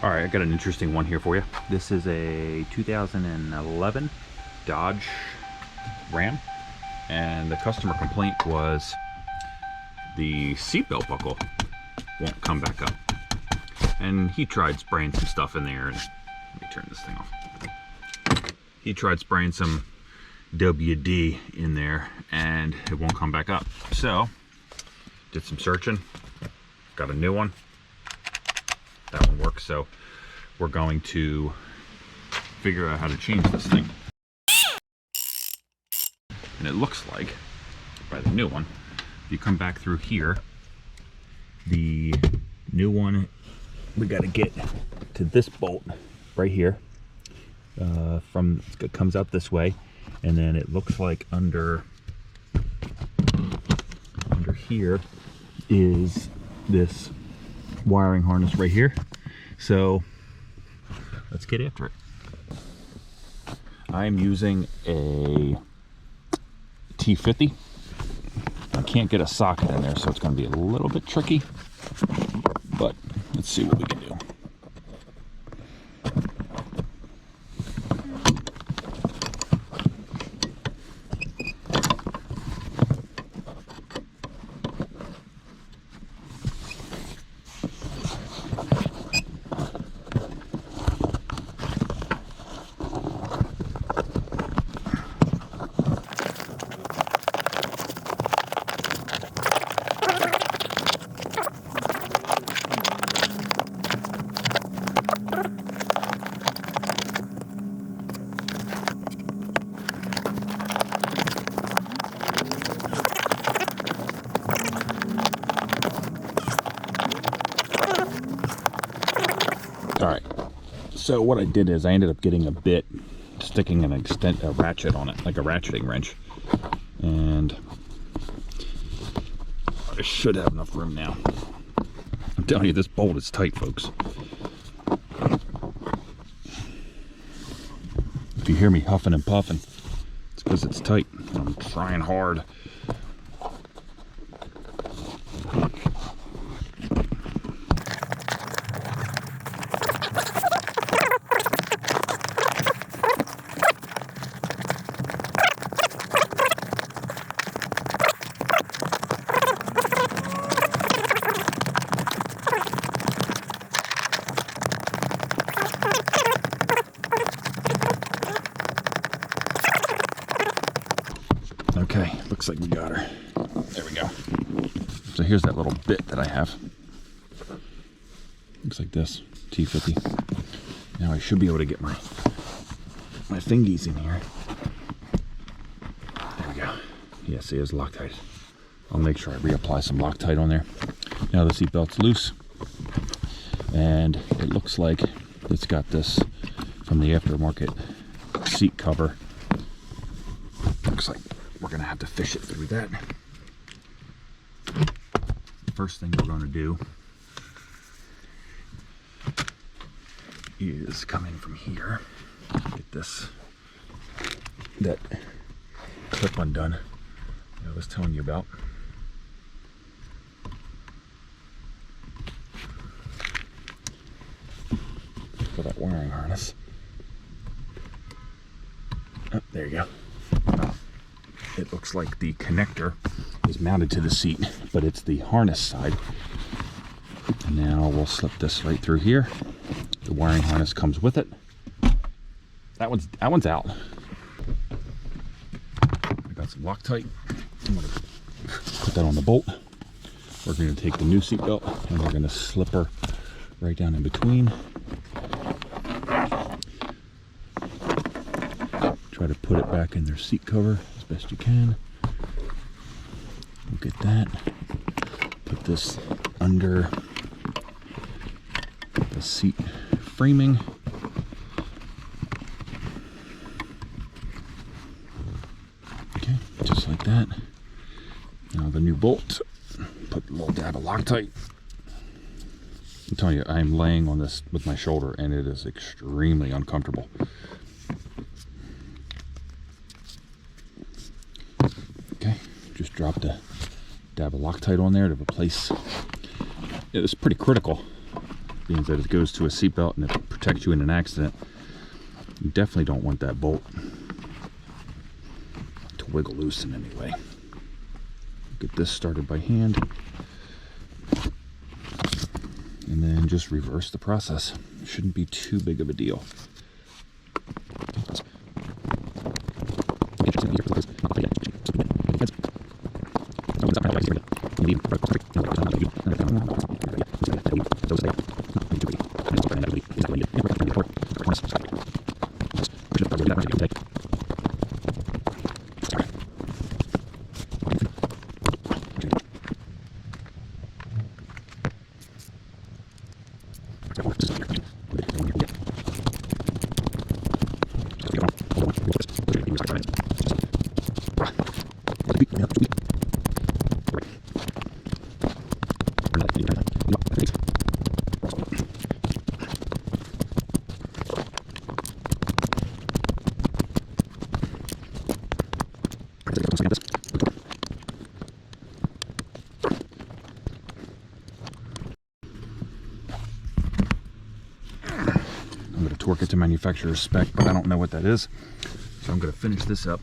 All right, I got an interesting one here for you. This is a 2011 Dodge Ram, and the customer complaint was the seatbelt buckle won't come back up. And he tried spraying some stuff in there, and let me turn this thing off. He tried spraying some WD in there, and it won't come back up. So, did some searching, got a new one. That one works, so we're going to figure out how to change this thing. And it looks like, by the new one, if you come back through here, the new one, we got to get to this bolt right here. It comes out this way, and then it looks like under here is this wiring harness right here. So let's get after it. I'm using a T50. I can't get a socket in there, so it's going to be a little bit tricky, but let's see what we can do. All right, so what I did is I ended up getting a bit, sticking a ratchet on it, like a ratcheting wrench, and I should have enough room now. I'm telling you, this bolt is tight, folks. If you hear me huffing and puffing, it's because it's tight. I'm trying hard. Okay, looks like we got her. There we go. So here's that little bit that I have. Looks like this, T50. Now I should be able to get my fingies in here. There we go. Yeah, see, it's Loctite. I'll make sure I reapply some Loctite on there. Now the seat belt's loose, and it looks like it's got this from the aftermarket seat cover. Looks like we're gonna have to fish it through that. The first thing we're gonna do is coming from here, get that clip undone that I was telling you about. For that wiring harness. Oh, there you go. It looks like the connector is mounted to the seat, but it's the harness side. And now we'll slip this right through here. The wiring harness comes with it. That one's out. I got some Loctite. I'm gonna put that on the bolt. We're gonna take the new seat belt and we're gonna slip her right down in between. Try to put it back in their seat cover as best you can. We'll get that. Put this under the seat framing. Okay, just like that. Now the new bolt. Put a little dab of Loctite. I'm telling you, I'm laying on this with my shoulder and it is extremely uncomfortable. Just dropped a dab of Loctite on there to replace. It was pretty critical being that it goes to a seatbelt and it protects you in an accident. You definitely don't want that bolt to wiggle loose in any way. Get this started by hand, and then just reverse the process. It shouldn't be too big of a deal. I'm going to torque it to manufacturer's spec, but I don't know what that is. So I'm going to finish this up.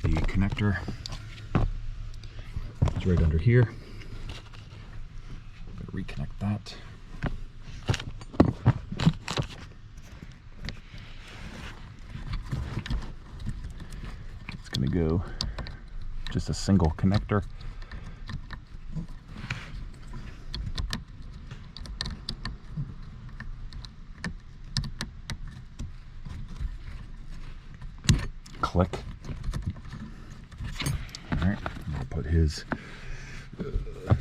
The connector is right under here. I'm going to reconnect that. It's going to go just a single connector. Click. All right, I'm gonna put his. I'm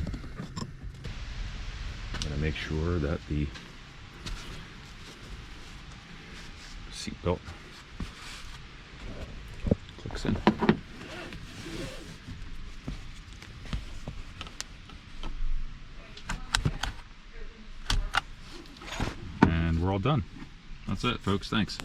gonna make sure that the seatbelt clicks in. And we're all done. That's it, folks. Thanks.